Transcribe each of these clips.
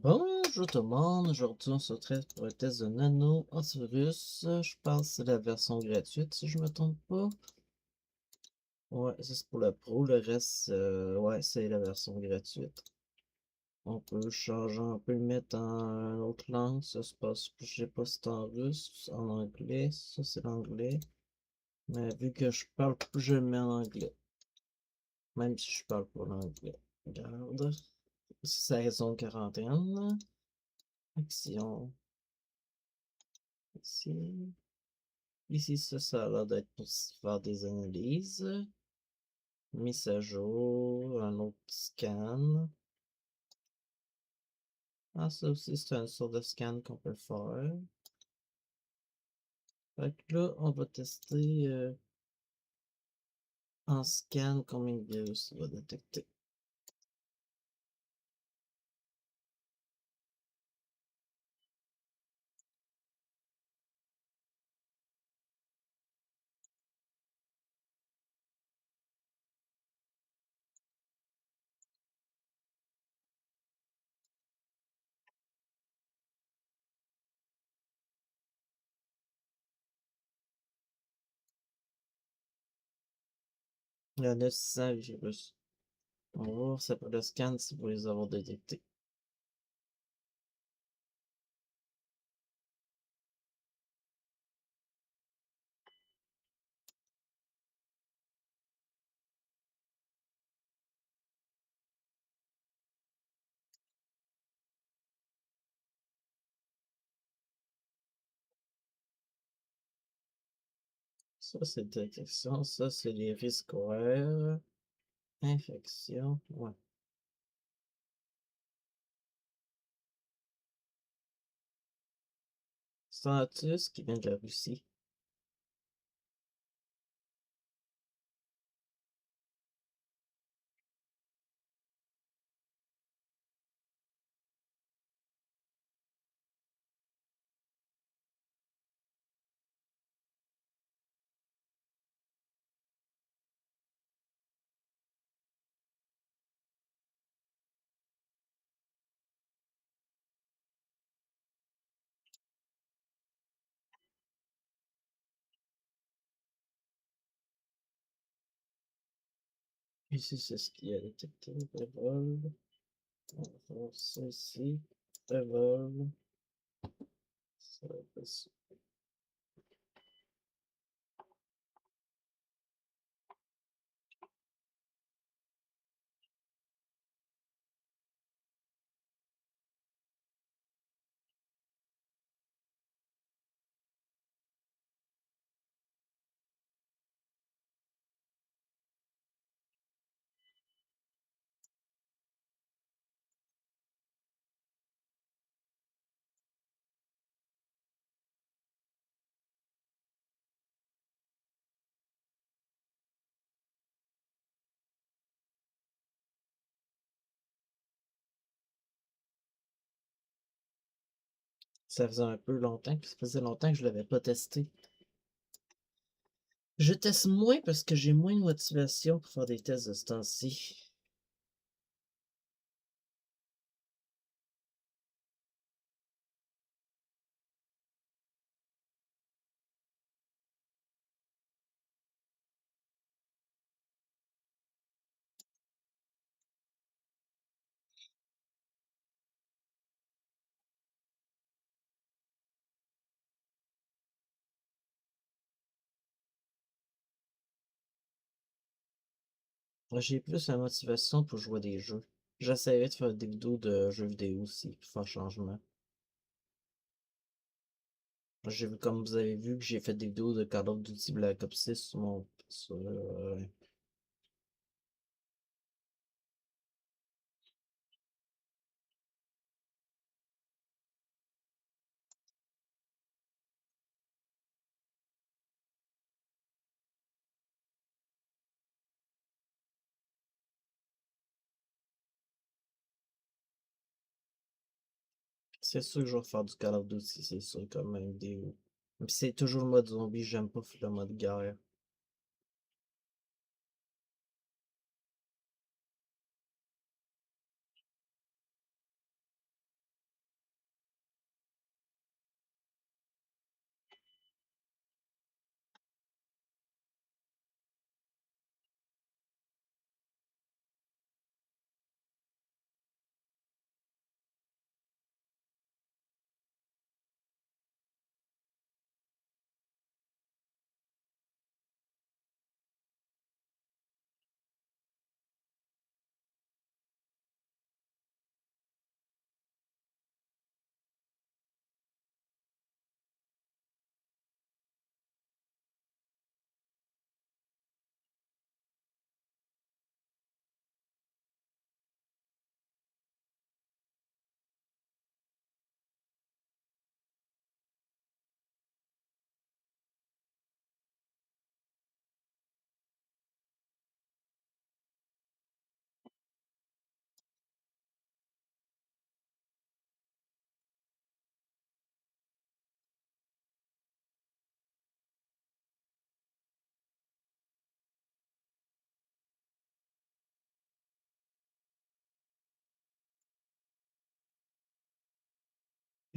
Bonjour tout le monde, aujourd'hui on se retrouve pour un test de Nano Antivirus. Je pense que c'est la version gratuite si je me trompe pas. Ouais, ça c'est pour le pro, le reste, ouais, c'est la version gratuite. On peut changer, on peut le mettre en une autre langue, ça se passe, je sais pas si c'est en russe, en anglais, ça c'est l'anglais. Mais vu que je parle plus, je le mets en anglais. Même si je parle pas l'anglais. Regarde, c'est la raison 41. Action, ici. Ici, ça a l'air d'être pour faire des analyses. Mise à jour, un autre scan. Ah, ça aussi, c'est une sorte de scan qu'on peut faire. Fait que là, on va tester en scan combien de virus il va détecter. Il y en a 600 virus. On va voir ça pour le scan si vous les avoir détectés. Ça, c'est détection. Ça, c'est les risques horaires. Infection. Ouais. Status qui vient de la Russie. Ici, c'est ce qui a détecté. Revol. On va faire ça ici. Revol. Ça va être ça. Ça faisait un peu longtemps, puis ça faisait longtemps que je l'avais pas testé. Je teste moins parce que j'ai moins de motivation pour faire des tests de ce temps-ci. J'ai plus la motivation pour jouer des jeux. J'essaierai de faire des vidéos de jeux vidéo aussi, pour faire changement. J'ai vu, comme vous avez vu, que j'ai fait des vidéos de Call of Duty Black Ops 6 sur mon... C'est sûr que je vais faire du Call of Duty, c'est sûr, comme une vidéo. Puis c'est toujours le mode zombie, j'aime pas le mode guerre.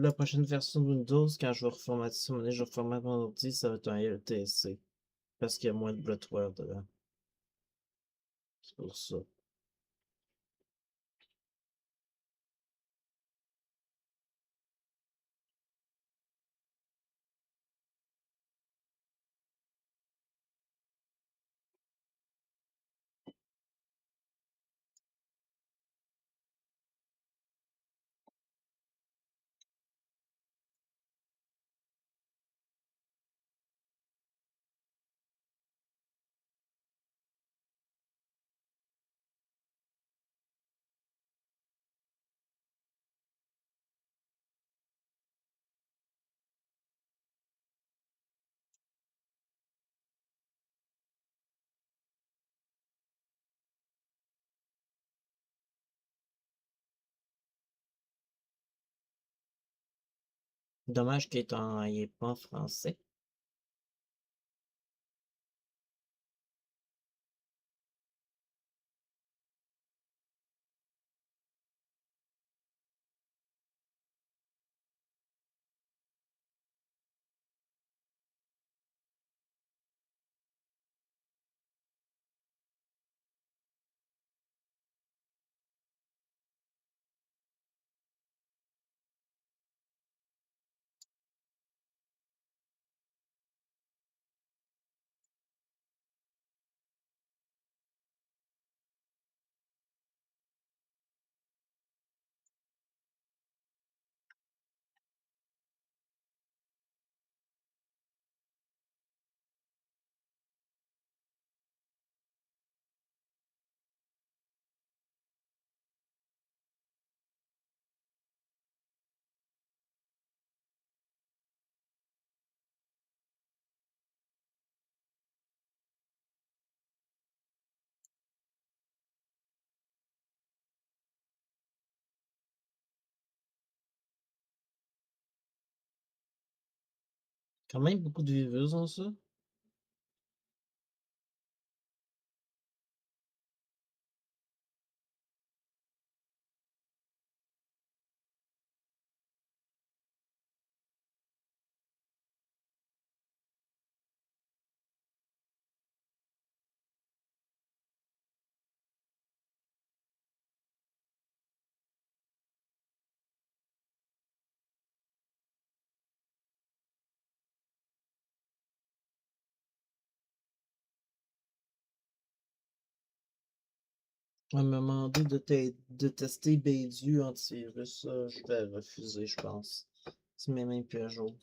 la prochaine version de Windows, quand je vais reformater, si à un moment donné, je reformate mon ordi, ça va être un LTC. Parce qu'il y a moins de bloatware dedans. C'est pour ça. Dommage il est pas en français. Quand même beaucoup de views en ça. On m'a demandé de tester Baidu antivirus. Ça, je vais refuser, je pense. C'est même plus à jour.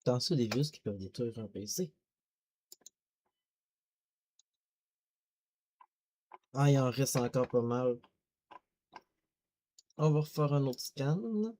Dans ça, des virus qui peuvent détruire un PC. Ah, il en reste encore pas mal. On va refaire un autre scan.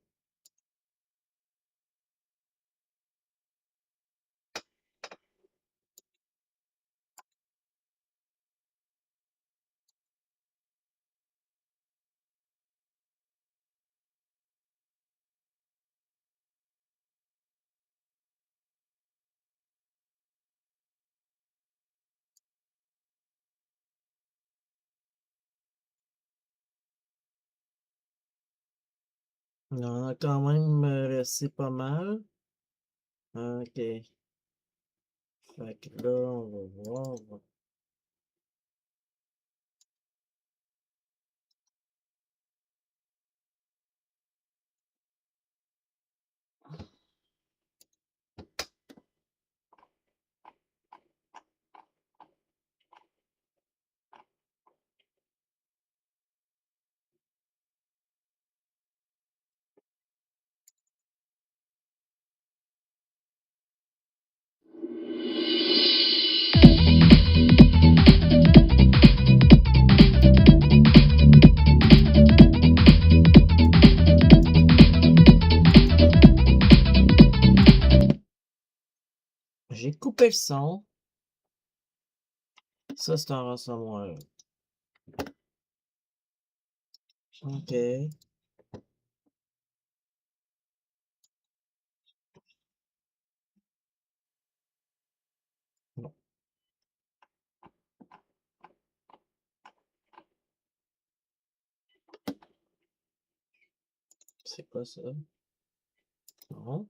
Il en a quand même resté pas mal. Ok. Fait que là, on va voir. couper le son. Ça, c'est un ransomware. OK. Bon, c'est quoi ça? Non.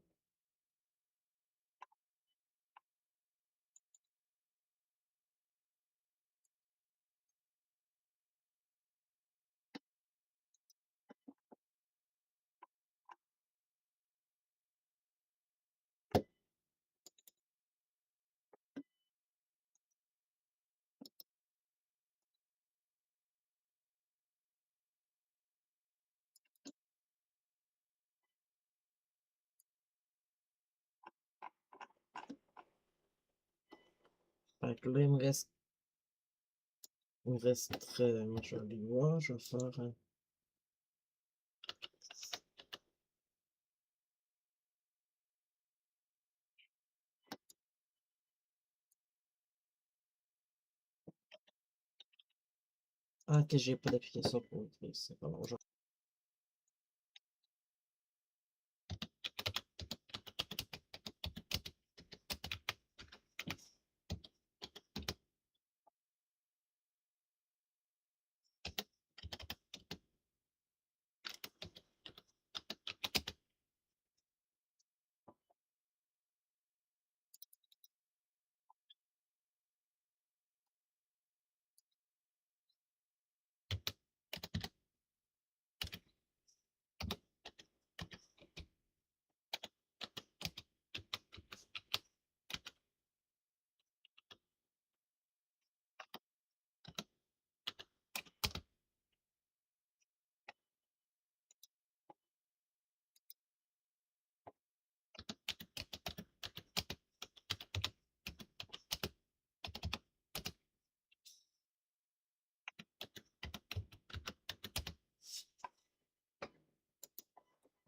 Fait que là, il me resterait, moi, je vais aller voir, je vais faire un... Ah, que j'ai pas d'application pour ouvrir, c'est pas bon.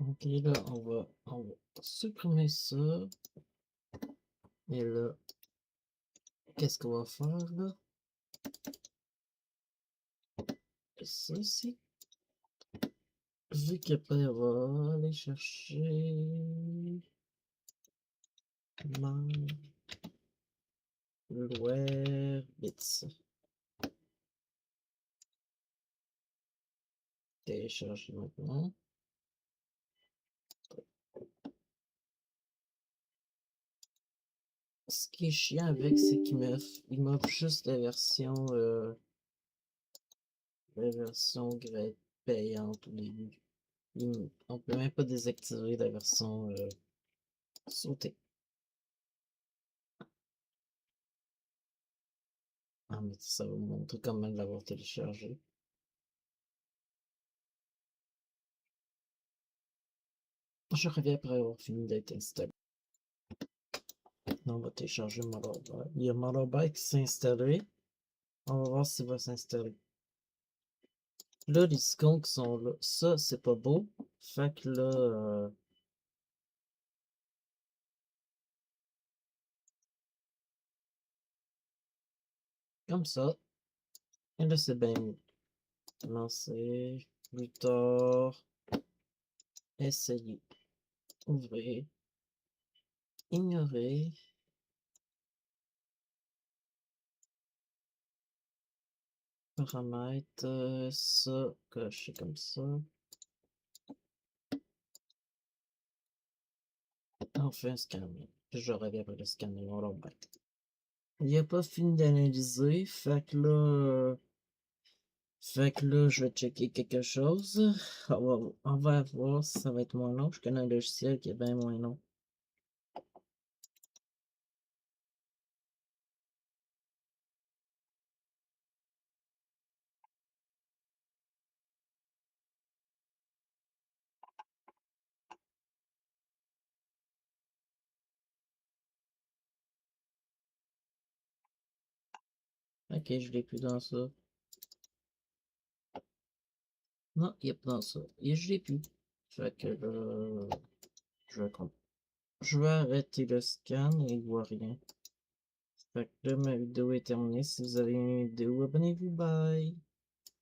Ok, là, on va supprimer ça. Et là, qu'est-ce qu'on va faire, là? Ça, c'est... Vu qu'il n'y a pas d'erreur, aller chercher... malware bits. Télécharger maintenant. Ce qui est chiant avec, c'est il m'offre juste la version payante au début. On peut même pas désactiver la version sautée. Ah, mais ça va vous montrer comment l'avoir téléchargé. Je reviens après avoir fini d'être installé. On va télécharger Motorbike. Il y a Motorbike qui s'est installé. On va voir s'il va s'installer. Là, les icônes qui sont là, ça, c'est pas beau. Fait que là, comme ça. Et là, c'est bien mieux. Lancer, plus tard, essayer, ouvrir, ignorer, paramètres, ça, cocher comme ça. On fait un scan. Puis je reviens après le scanner, on l'embête. Il a pas fini d'analyser, fait que là, je vais checker quelque chose. On va voir si ça va être moins long. Je connais un logiciel qui est bien moins long. Ok, je l'ai plus dans ça. Non, il est pas dans ça. Et je l'ai plus. Fait que là, je vais, je vais arrêter le scan et il voit rien. Fait que là, ma vidéo est terminée. Si vous avez aimé ma vidéo, abonnez-vous, bye!